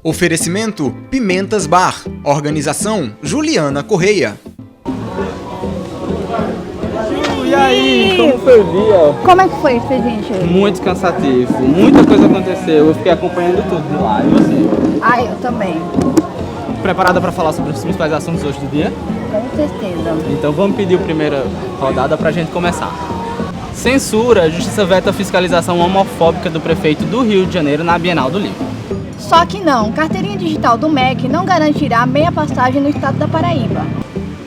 Oferecimento Pimentas Bar. Organização Juliana Correia. E aí, como foi o dia? Como é que foi, gente? Muito cansativo, muita coisa aconteceu, eu fiquei acompanhando tudo de lá, e você? Ah, eu também. Preparada para falar sobre os principais assuntos hoje do dia? Com certeza. Então vamos pedir a primeira rodada para a gente começar. Censura, a Justiça veta a fiscalização homofóbica do prefeito do Rio de Janeiro na Bienal do Livro. Só que não, carteirinha digital do MEC não garantirá meia passagem no estado da Paraíba.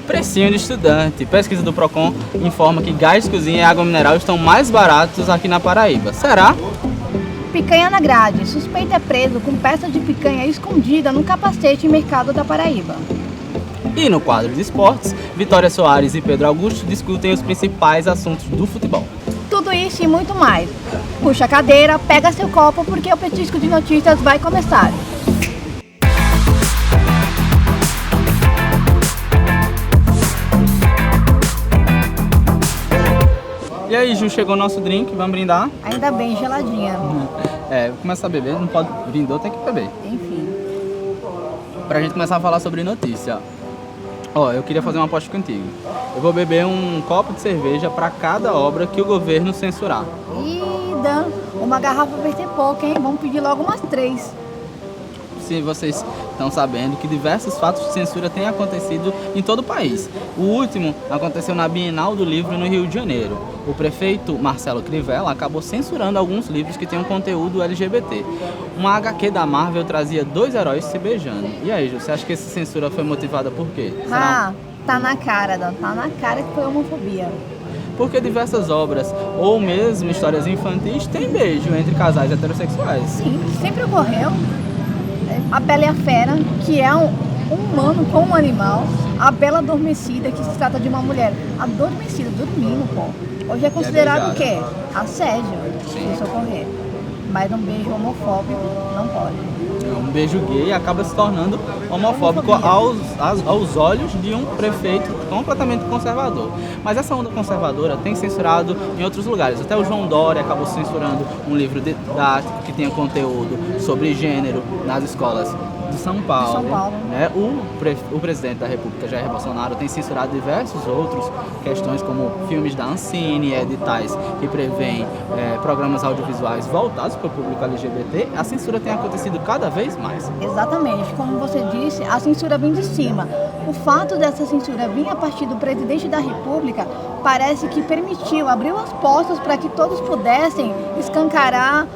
Precinho de estudante. Pesquisa do Procon informa que gás de cozinha e água mineral estão mais baratos aqui na Paraíba. Será? Picanha na grade. Suspeito é preso com peça de picanha escondida no capacete em mercado da Paraíba. E no quadro de esportes, Vitória Soares e Pedro Augusto discutem os principais assuntos do futebol. Tudo isso e muito mais. Puxa a cadeira, pega seu copo porque o petisco de notícias vai começar. E aí, Ju, chegou o nosso drink, vamos brindar? Ainda bem geladinha. Começa a beber, não pode brindar, tem que beber. Enfim. Pra gente começar a falar sobre notícia. Ó, eu queria fazer uma aposta contigo. Eu vou beber um copo de cerveja pra cada obra que o governo censurar. Ih, Dan, uma garrafa vai ser pouco, hein? Vamos pedir logo umas 3. Se vocês estão sabendo que diversos fatos de censura têm acontecido em todo o país. O último aconteceu na Bienal do Livro no Rio de Janeiro. O prefeito Marcelo Crivella acabou censurando alguns livros que tinham conteúdo LGBT. Uma HQ da Marvel trazia 2 heróis se beijando. E aí, Ju, você acha que essa censura foi motivada por quê? Ah, tá na cara, Dan. Tá na cara que foi homofobia. Porque diversas obras, ou mesmo histórias infantis, têm beijo entre casais heterossexuais. Sim, sempre ocorreu. A Bela e a Fera, que é um humano com um animal. A Bela Adormecida, que se trata de uma mulher adormecida, dormindo, pô. Hoje é considerado o quê? Assédio, se isso ocorrer. Mas um beijo homofóbico não pode. Um beijo gay acaba se tornando homofóbico aos olhos de um prefeito completamente conservador. Mas essa onda conservadora tem censurado em outros lugares. Até o João Dória acabou censurando um livro didático que tinha conteúdo sobre gênero nas escolas de São Paulo. Né? O presidente da República, Jair Bolsonaro, tem censurado diversos outros questões como filmes da Ancine, editais que prevêem programas audiovisuais voltados para o público LGBT. A censura tem acontecido cada vez mais. Exatamente. Como você disse, a censura vem de cima. O fato dessa censura vir a partir do presidente da República parece que permitiu, abriu as portas para que todos pudessem escancarar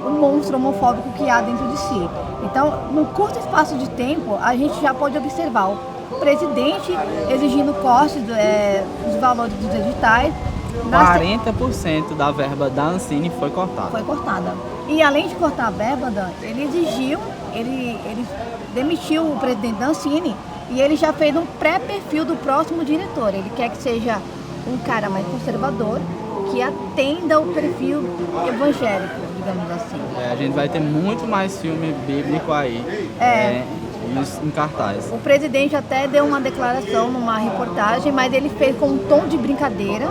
o monstro homofóbico que há dentro de si. Então, no curto espaço de tempo, a gente já pode observar o presidente exigindo cortes dos valores dos editais. 40% da verba da Ancine foi cortada. Foi cortada. E além de cortar a verba, Dan, ele exigiu, ele demitiu o presidente da Ancine e ele já fez um pré-perfil do próximo diretor. Ele quer que seja um cara mais conservador, que atenda o perfil evangélico, digamos assim. A gente vai ter muito mais filme bíblico aí em cartaz. O presidente até deu uma declaração numa reportagem, mas ele fez com um tom de brincadeira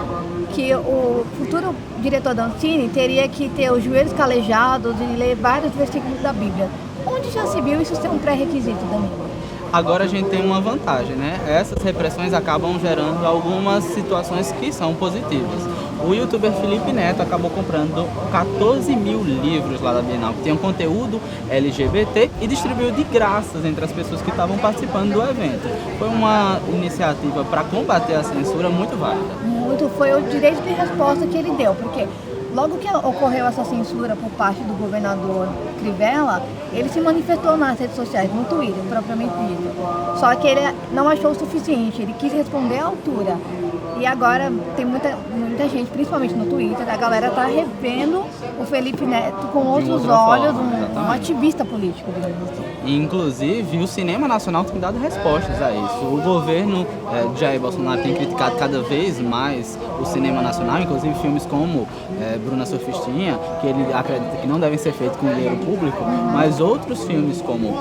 que o futuro diretor da Ancine teria que ter os joelhos calejados e ler vários versículos da Bíblia. Onde já se viu isso ser um pré-requisito, Danilo? Agora a gente tem uma vantagem, né? Essas repressões acabam gerando algumas situações que são positivas. O youtuber Felipe Neto acabou comprando 14 mil livros lá da Bienal, que tinham conteúdo LGBT e distribuiu de graça entre as pessoas que estavam participando do evento. Foi uma iniciativa para combater a censura muito válida. Muito, foi o direito de resposta que ele deu, porque logo que ocorreu essa censura por parte do governador Crivella, ele se manifestou nas redes sociais, no Twitter, propriamente dito. Só que ele não achou o suficiente, ele quis responder à altura. E agora tem muita gente, principalmente no Twitter, a galera tá revendo o Felipe Neto com outros olhos, um ativista político, digamos assim. Inclusive, o cinema nacional tem dado respostas a isso. O governo de Jair Bolsonaro tem criticado cada vez mais o cinema nacional, inclusive filmes como Bruna Surfistinha, que ele acredita que não devem ser feitos com dinheiro público, mas outros filmes como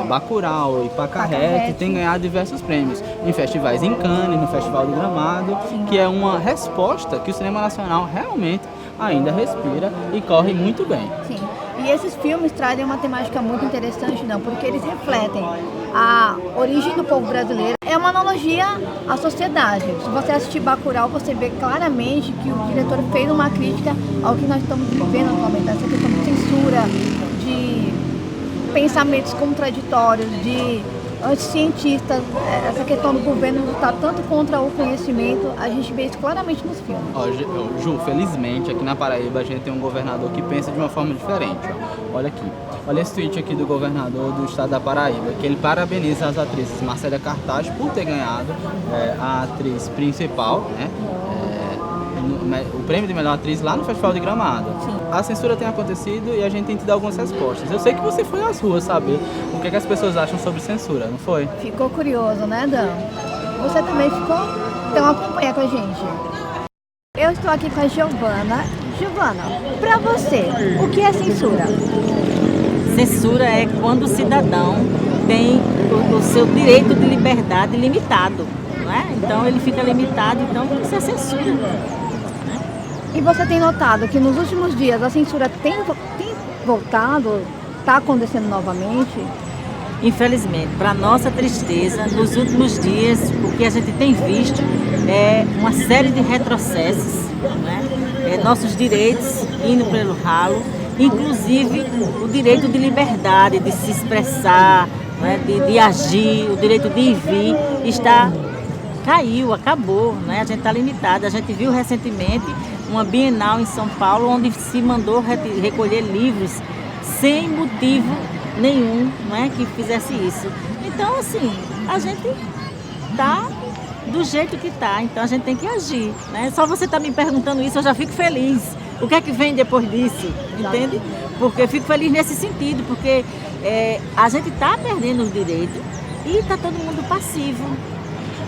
Bacurau e Pacarrete têm ganhado diversos prêmios em festivais em Cannes, no Festival do Gramado, que é uma resposta que o cinema nacional realmente ainda respira e corre muito bem. Sim. E esses filmes trazem uma temática muito interessante, não, porque eles refletem a origem do povo brasileiro. É uma analogia à sociedade. Se você assistir Bacurau, você vê claramente que o diretor fez uma crítica ao que nós estamos vivendo atualmente, essa questão de censura, de pensamentos contraditórios, de anticientistas, essa questão do governo lutar tanto contra o conhecimento, a gente vê isso claramente nos filmes. Ó, Ju, felizmente aqui na Paraíba a gente tem um governador que pensa de uma forma diferente. Ó. Olha aqui, olha esse tweet aqui do governador do estado da Paraíba, que ele parabeniza as atrizes Marcélia Cartaz por ter ganhado a atriz principal, né? O prêmio de melhor atriz lá no Festival de Gramado. Sim. A censura tem acontecido e a gente tem tido algumas respostas. Eu sei que você foi às ruas saber o que as pessoas acham sobre censura, não foi? Ficou curioso, né, Dan? Você também ficou? Então acompanha com a gente. Eu estou aqui com a Giovana. Giovana, pra você, o que é censura? Censura é quando o cidadão tem o seu direito de liberdade limitado, não é? Então ele fica limitado, então isso é censura. E você tem notado que nos últimos dias a censura tem voltado, está acontecendo novamente? Infelizmente, para nossa tristeza, nos últimos dias, o que a gente tem visto é uma série de retrocessos, né? Nossos direitos indo pelo ralo, inclusive o direito de liberdade, de se expressar, né? de agir, o direito de ir e vir, caiu, acabou, né? A gente está limitado. A gente viu recentemente uma Bienal em São Paulo, onde se mandou recolher livros sem motivo nenhum, não é, que fizesse isso. Então, assim, a gente está do jeito que está, então a gente tem que agir, né? Só você está me perguntando isso, eu já fico feliz. O que é que vem depois disso, entende? Porque eu fico feliz nesse sentido, porque a gente está perdendo os direitos e está todo mundo passivo.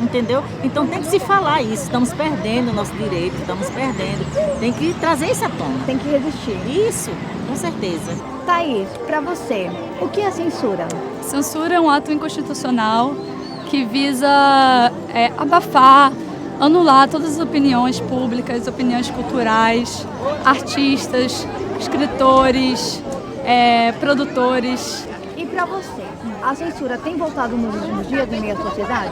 Entendeu? Então tem que se falar isso, estamos perdendo o nosso direito, estamos perdendo. Tem que trazer isso à tona. Tem que resistir. Isso, com certeza. Thaís, para você, o que é censura? Censura é um ato inconstitucional que visa abafar, anular todas as opiniões públicas, opiniões culturais, artistas, escritores, produtores. E para você, a censura tem voltado nos últimos dias em meio à sociedade?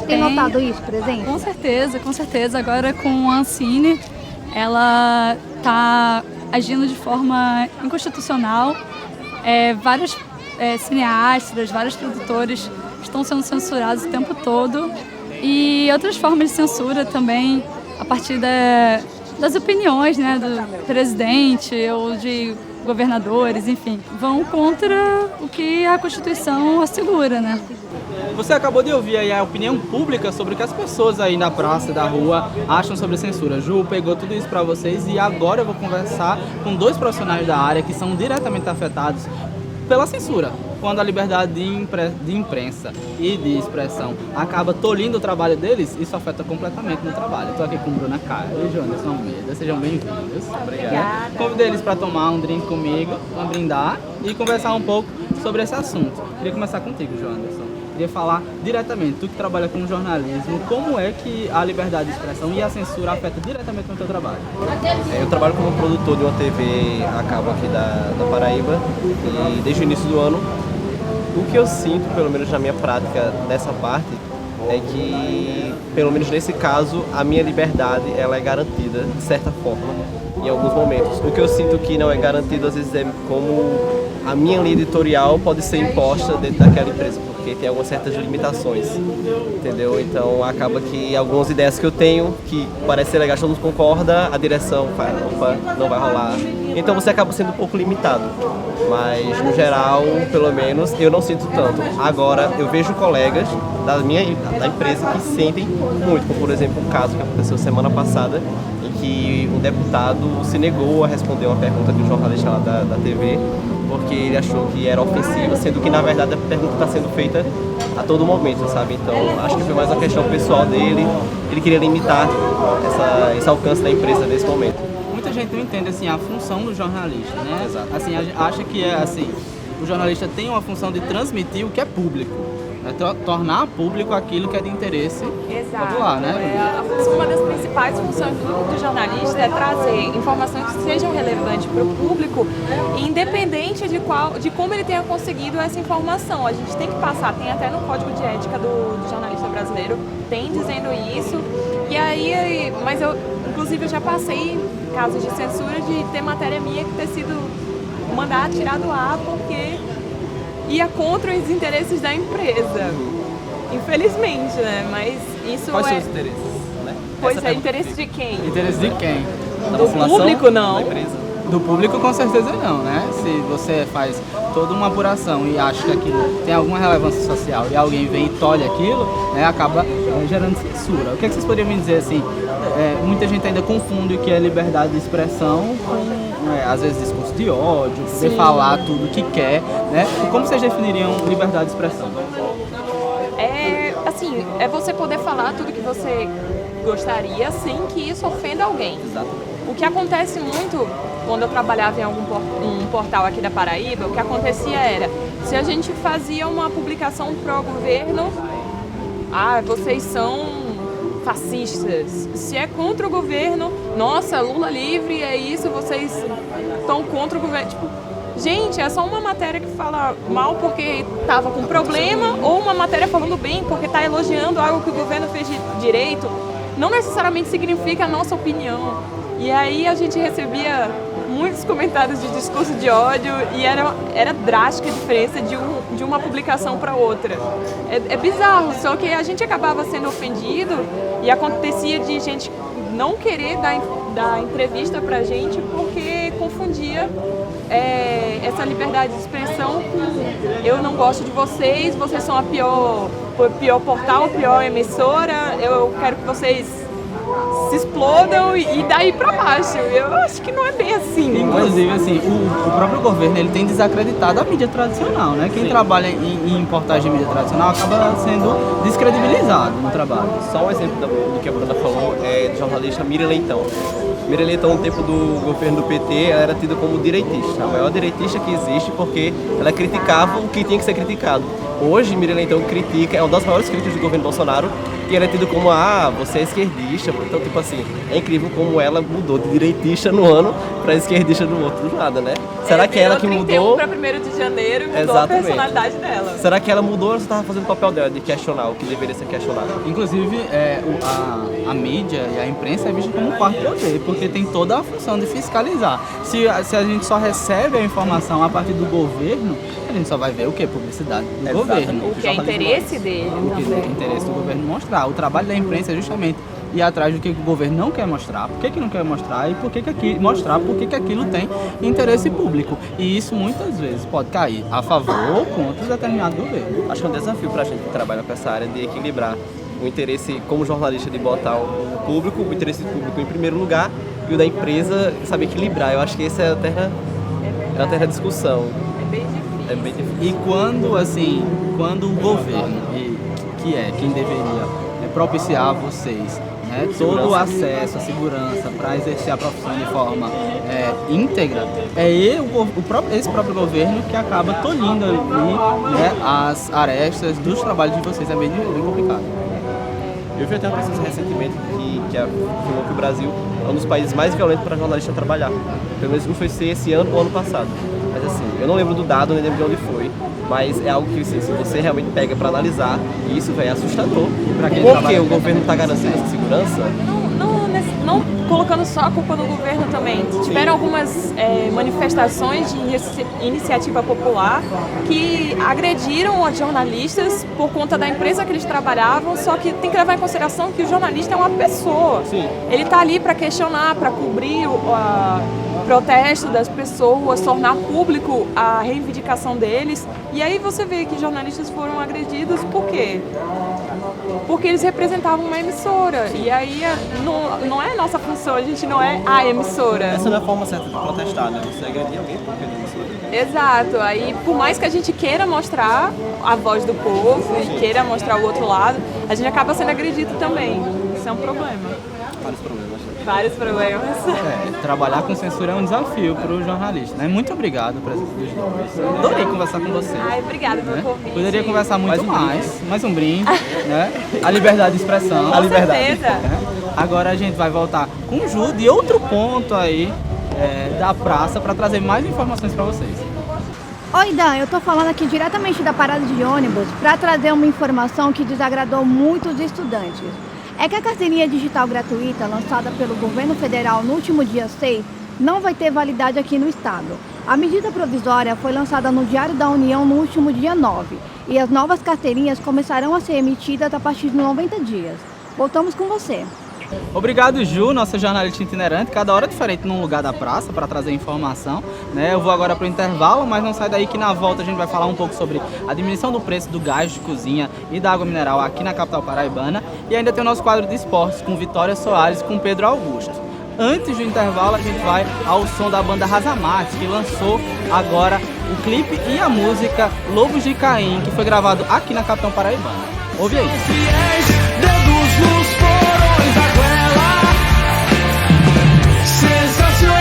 Tem notado isso presente? Com certeza. Agora com a Ancine, ela está agindo de forma inconstitucional. Vários cineastas, vários produtores estão sendo censurados o tempo todo. E outras formas de censura também, a partir das opiniões, né, do presidente ou de governadores, enfim, vão contra o que a Constituição assegura, né? Você acabou de ouvir aí a opinião pública sobre o que as pessoas aí na praça, da rua, acham sobre censura. Ju pegou tudo isso para vocês e agora eu vou conversar com dois profissionais da área que são diretamente afetados pela censura. Quando a liberdade de imprensa e de expressão acaba tolhindo o trabalho deles, isso afeta completamente no trabalho. Estou aqui com Bruna Caio e Joanderson Almeida, sejam bem-vindos. Obrigada. Convidei eles para tomar um drink comigo, para brindar e conversar um pouco sobre esse assunto. Queria começar contigo, Joanderson. Queria falar diretamente, tu que trabalha com jornalismo, como é que a liberdade de expressão e a censura afetam diretamente no teu trabalho? Eu trabalho como produtor de uma TV a cabo aqui da Paraíba e desde o início do ano o que eu sinto, pelo menos na minha prática dessa parte, é que, pelo menos nesse caso, a minha liberdade ela é garantida de certa forma em alguns momentos. O que eu sinto que não é garantido às vezes é como a minha linha editorial pode ser imposta dentro daquela empresa, porque tem algumas certas limitações, entendeu? Então acaba que algumas ideias que eu tenho, que parece ser legal, todo mundo concorda, a direção fala, opa, não vai rolar. Então você acaba sendo um pouco limitado, mas no geral, pelo menos, eu não sinto tanto. Agora, eu vejo colegas da empresa que sentem muito, como por exemplo um caso que aconteceu semana passada, em que um deputado se negou a responder uma pergunta de um jornalista lá da TV, porque ele achou que era ofensiva, sendo que na verdade a pergunta está sendo feita a todo momento, sabe? Então acho que foi mais uma questão pessoal dele, ele queria limitar esse alcance da empresa nesse momento. Muita gente não entende assim, a função do jornalista, né? Exato. Assim, acha que o jornalista tem uma função de transmitir o que é público. tornar público aquilo que é de interesse popular, né? Uma das principais funções do jornalista é trazer informações que sejam relevantes para o público, independente de como ele tenha conseguido essa informação. A gente tem que passar, tem até no Código de Ética do jornalista brasileiro, tem dizendo isso. E aí, mas inclusive eu já passei casos de censura de ter matéria minha que ter sido mandada tirar do ar porque ia contra os interesses da empresa. Infelizmente, né? Mas isso Quais são os interesses? Né? Pois é, interesse de quem? Interesse de quem? Do público, não. Da empresa? Do público, com certeza não, né? Se você faz toda uma apuração e acha que aquilo tem alguma relevância social e alguém vem e tolhe aquilo, né, acaba gerando censura. O que vocês poderiam me dizer assim? Muita gente ainda confunde o que é liberdade de expressão com, às vezes, discurso de ódio, poder falar tudo o que quer, né? Como vocês definiriam liberdade de expressão? É você poder falar tudo que você gostaria sem que isso ofenda alguém. Exatamente. O que acontece muito quando eu trabalhava em um portal aqui da Paraíba, o que acontecia era, se a gente fazia uma publicação pró-governo, vocês são fascistas. Se é contra o governo, nossa, Lula livre, é isso, vocês estão contra o governo. Tipo, gente, é só uma matéria que fala mal porque estava com problema, ou uma matéria falando bem porque está elogiando algo que o governo fez de direito. Não necessariamente significa a nossa opinião. E aí a gente recebia muitos comentários de discurso de ódio e era drástica a diferença de uma publicação para outra. É bizarro, só que a gente acabava sendo ofendido e acontecia de gente não querer dar entrevista pra gente porque confundia essa liberdade de expressão com eu não gosto de vocês, vocês são o pior portal, a pior emissora, eu quero que vocês se explodam e daí pra baixo. Eu acho que não é bem assim. Inclusive, assim, o próprio governo ele tem desacreditado a mídia tradicional, né? Quem trabalha em portagem de mídia tradicional acaba sendo descredibilizado no trabalho. Só um exemplo do que a Bruna falou é do jornalista Miriam Leitão. Miriam Leitão, no tempo do governo do PT, ela era tida como direitista, a maior direitista que existe porque ela criticava o que tinha que ser criticado. Hoje, Miriam Leitão é uma das maiores críticas do governo Bolsonaro e ela é tida como, você é esquerdista. Então, tipo assim, é incrível como ela mudou de direitista no ano para esquerdista no outro lado, né? Será que ela que mudou? 31 para 1º de janeiro mudou Exatamente. A personalidade dela. Será que ela mudou ou você estava fazendo o papel dela de questionar o que deveria ser questionado? Inclusive, a mídia e a imprensa é vista como um quarto poder, porque tem toda a função de fiscalizar. Se a gente só recebe a informação a partir do governo, a gente só vai ver o que? Publicidade do governo. O que é interesse dele. O que é interesse do governo mostrar. O trabalho da imprensa é justamente ir atrás do que o governo não quer mostrar, por que não quer mostrar e mostrar por que aquilo tem interesse público. E isso muitas vezes pode cair a favor ou contra determinado governo. Acho que é um desafio pra gente que trabalha com essa área de equilibrar o interesse como jornalista de botar o público, o interesse público em primeiro lugar e o da empresa saber equilibrar. Eu acho que essa é a terra discussão. É bem difícil. E quando o governo, que é quem deveria propiciar a vocês, né, todo o acesso, a segurança para exercer a profissão de forma íntegra, esse próprio governo que acaba tolhindo ali, né, as arestas dos trabalhos de vocês. É bem complicado. Eu vi até uma pesquisa recentemente que afirmou que o Brasil é um dos países mais violentos para jornalista trabalhar. Pelo menos não foi ser esse ano ou ano passado. Mas assim, eu não lembro do dado, nem lembro de onde foi. Mas é algo que, assim, se você realmente pega para analisar, isso é assustador. Porque o governo está garantindo essa segurança. Não colocando só a culpa no governo também. Tiveram algumas manifestações de iniciativa popular que agrediram os jornalistas por conta da empresa que eles trabalhavam, só que tem que levar em consideração que o jornalista é uma pessoa. Sim. Ele está ali para questionar, para cobrir o protesto das pessoas, tornar público a reivindicação deles. E aí você vê que jornalistas foram agredidos por quê? Porque eles representavam uma emissora. E aí não é nossa função, a gente não é a emissora. Essa não é a forma certa de protestar, né? Você agredir alguém porque é emissora. Exato. Aí, por mais que a gente queira mostrar a voz do povo e queira mostrar o outro lado, a gente acaba sendo agredido também. Isso é um problema. Vários problemas. Vários problemas. Trabalhar com censura é um desafio para o jornalista, né? Muito obrigado, presença dos dois. Adorei conversar com vocês. Ai, obrigada pelo convite. Poderia conversar muito mais um brinde, né? A liberdade de expressão. Com certeza. Agora a gente vai voltar com o Ju de outro ponto aí da praça para trazer mais informações para vocês. Oi, Dan, eu tô falando aqui diretamente da parada de ônibus para trazer uma informação que desagradou muitos estudantes. É que a carteirinha digital gratuita lançada pelo governo federal no último dia 6 não vai ter validade aqui no estado. A medida provisória foi lançada no Diário da União no último dia 9 e as novas carteirinhas começarão a ser emitidas a partir de 90 dias. Voltamos com você. Obrigado, Ju, nossa jornalista itinerante, cada hora diferente num lugar da praça para trazer informação, né? Eu vou agora para o intervalo, mas não sai daí que na volta a gente vai falar um pouco sobre a diminuição do preço do gás de cozinha e da água mineral aqui na capital paraibana e ainda tem o nosso quadro de esportes com Vitória Soares e com Pedro Augusto. Antes do intervalo a gente vai ao som da banda Razamate, que lançou agora o clipe e a música Lobos de Caim, que foi gravado aqui na capital paraibana. Ouve aí. Sensacional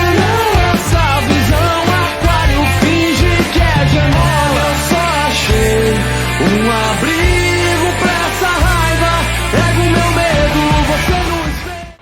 essa visão, aquário finge que é de amor. Eu só achei um abrigo pra essa raiva. Pega o meu medo, você não espera.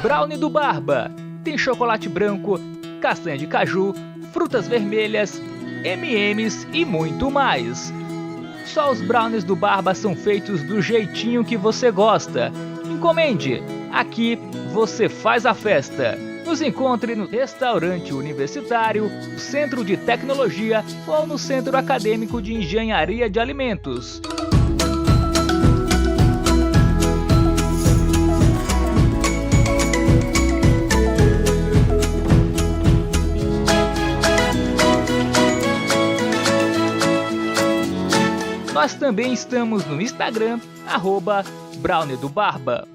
Brownie do Barba. Tem chocolate branco, castanha de caju, frutas vermelhas, M&M's e muito mais. Só os brownies do Barba são feitos do jeitinho que você gosta. Encomende! Aqui você faz a festa. Nos encontre no Restaurante Universitário, Centro de Tecnologia ou no Centro Acadêmico de Engenharia de Alimentos. Nós também estamos no Instagram, @browniedobarba.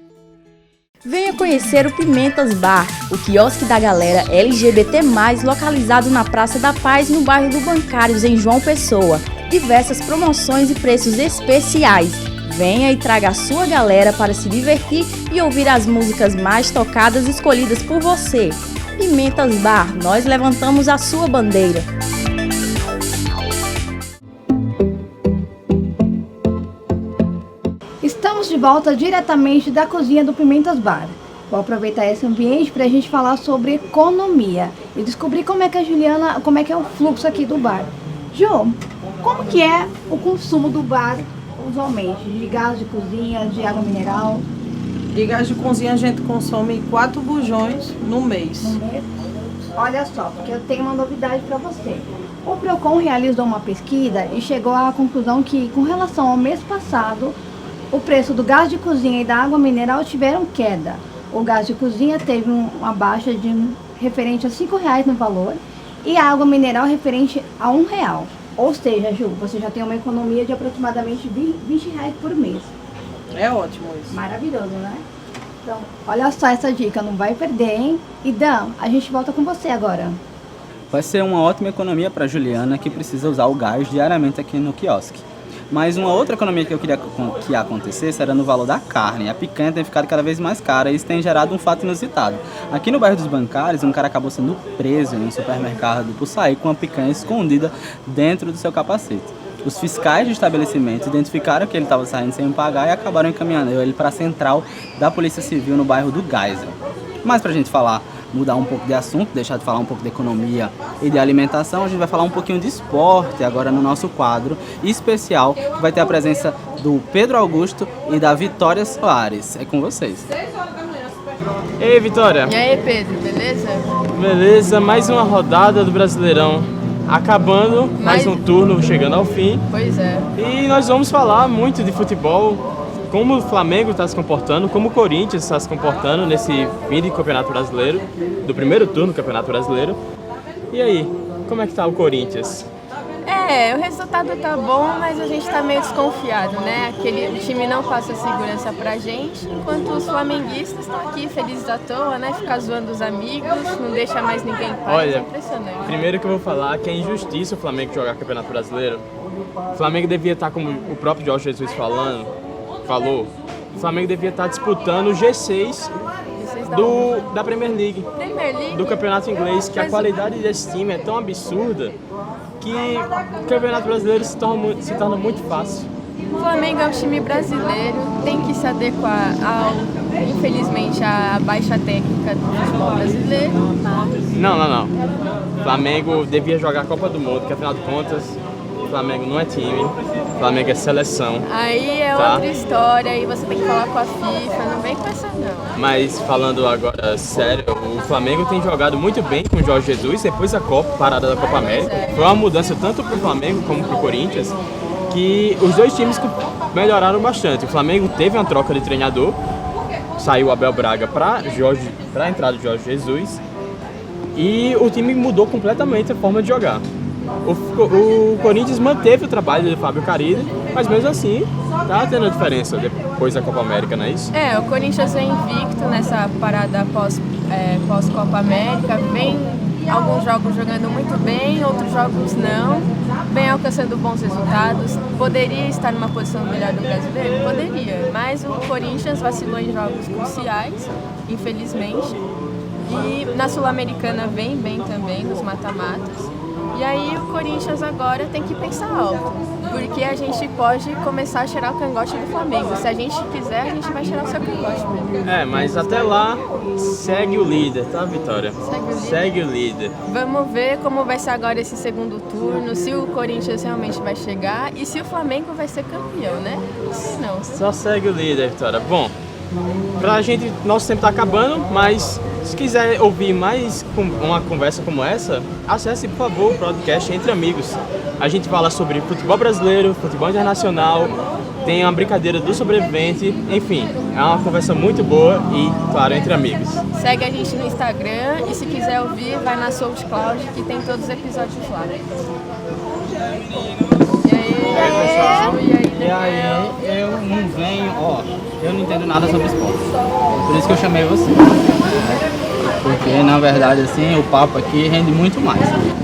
Venha conhecer o Pimentas Bar, o quiosque da galera LGBT+, localizado na Praça da Paz, no bairro do Bancários, em João Pessoa. Diversas promoções e preços especiais. Venha e traga a sua galera para se divertir e ouvir as músicas mais tocadas escolhidas por você. Pimentas Bar, nós levantamos a sua bandeira. Estamos de volta diretamente da cozinha do Pimentas Bar. Vou aproveitar esse ambiente para a gente falar sobre economia e descobrir como é que é o fluxo aqui do bar. Ju, como que é o consumo do bar usualmente? De gás de cozinha, de água mineral? De gás de cozinha a gente consome 4 bujões no mês. Olha só, porque eu tenho uma novidade para você. O Procon realizou uma pesquisa e chegou à conclusão que, com relação ao mês passado, o preço do gás de cozinha e da água mineral tiveram queda. O gás de cozinha teve uma baixa referente a R$ 5,00 no valor e a água mineral referente a R$ 1,00. Ou seja, Ju, você já tem uma economia de aproximadamente R$ 20,00 por mês. É ótimo isso. Maravilhoso, né? Então, olha só essa dica, não vai perder, hein? E Dan, a gente volta com você agora. Vai ser uma ótima economia para Juliana, que precisa usar o gás diariamente aqui no quiosque. Mas uma outra economia que eu queria que acontecesse era no valor da carne. A picanha tem ficado cada vez mais cara e isso tem gerado um fato inusitado. Aqui no bairro dos Bancários, um cara acabou sendo preso em um supermercado por sair com uma picanha escondida dentro do seu capacete. Os fiscais de estabelecimento identificaram que ele estava saindo sem pagar e acabaram encaminhando ele para a central da Polícia Civil no bairro do Geisel. Mas para a gente mudar um pouco de assunto, deixar de falar um pouco de economia e de alimentação, a gente vai falar um pouquinho de esporte agora no nosso quadro especial, que vai ter a presença do Pedro Augusto e da Vitória Soares. É com vocês. Ei, Vitória. E aí, Pedro, beleza? Beleza, mais uma rodada do Brasileirão acabando, mais um turno chegando ao fim. Pois é. E nós vamos falar muito de futebol, como o Flamengo está se comportando, como o Corinthians está se comportando nesse fim de Campeonato Brasileiro, do primeiro turno do Campeonato Brasileiro. E aí, como é que tá o Corinthians? O resultado tá bom, mas a gente tá meio desconfiado, né? O time não passa segurança pra gente, enquanto os flamenguistas estão aqui felizes à toa, né? Ficar zoando os amigos, não deixa mais ninguém em paz. Olha, é impressionante. Primeiro que eu vou falar que é injustiça o Flamengo jogar Campeonato Brasileiro. O Flamengo devia estar, como o próprio Jorge Jesus falou, o Flamengo devia estar disputando o G6 da Premier League, do Campeonato Inglês, que a qualidade desse time é tão absurda que o Campeonato Brasileiro se torna muito fácil. O Flamengo é um time brasileiro, tem que se adequar infelizmente, à baixa técnica do futebol brasileiro. Não. O Flamengo devia jogar a Copa do Mundo, porque afinal de contas, o Flamengo não é time, o Flamengo é seleção. Aí é outra história, aí você tem que falar com a FIFA, não vem com essa não. Mas falando agora sério, o Flamengo tem jogado muito bem com o Jorge Jesus depois da parada da Copa América. Foi uma mudança tanto para o Flamengo como para o Corinthians, que os dois times melhoraram bastante. O Flamengo teve uma troca de treinador, saiu o Abel Braga para a entrada de Jorge Jesus, e o time mudou completamente a forma de jogar. O Corinthians manteve o trabalho de Fábio Carille, mas mesmo assim tá tendo a diferença depois da Copa América, não é isso? O Corinthians vem invicto nessa parada pós-Copa América, vem alguns jogos jogando muito bem, outros jogos não, vem alcançando bons resultados. Poderia estar numa posição melhor do brasileiro? Poderia, mas o Corinthians vacilou em jogos cruciais, infelizmente, e na Sul-Americana vem bem também, nos mata-matas. E aí o Corinthians agora tem que pensar alto, porque a gente pode começar a cheirar o cangote do Flamengo. Se a gente quiser, a gente vai cheirar o seu cangote mesmo. Mas até lá, segue o líder, tá, Vitória? Segue o líder. Vamos ver como vai ser agora esse segundo turno, se o Corinthians realmente vai chegar e se o Flamengo vai ser campeão, né? Não. Só segue o líder, Vitória. Bom, pra gente, nosso tempo tá acabando, mas se quiser ouvir mais uma conversa como essa, acesse, por favor, o podcast Entre Amigos. A gente fala sobre futebol brasileiro, futebol internacional, tem uma brincadeira do sobrevivente, enfim, é uma conversa muito boa e, claro, entre amigos. Segue a gente no Instagram e se quiser ouvir, vai na SoundCloud que tem todos os episódios lá. E aí, eu não venho, eu não entendo nada sobre esporte. Por isso que eu chamei você. Porque, na verdade, assim, o papo aqui rende muito mais.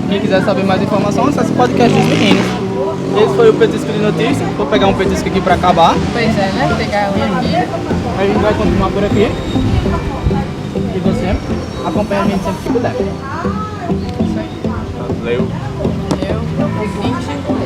Quem quiser saber mais informação, acesse o podcast dos meninos. Esse foi o Petisco de Notícias. Vou pegar um petisco aqui pra acabar. Pois é, né? Pegar um aqui. A gente vai continuar por aqui. E você acompanha a gente sempre que puder. Valeu. Valeu.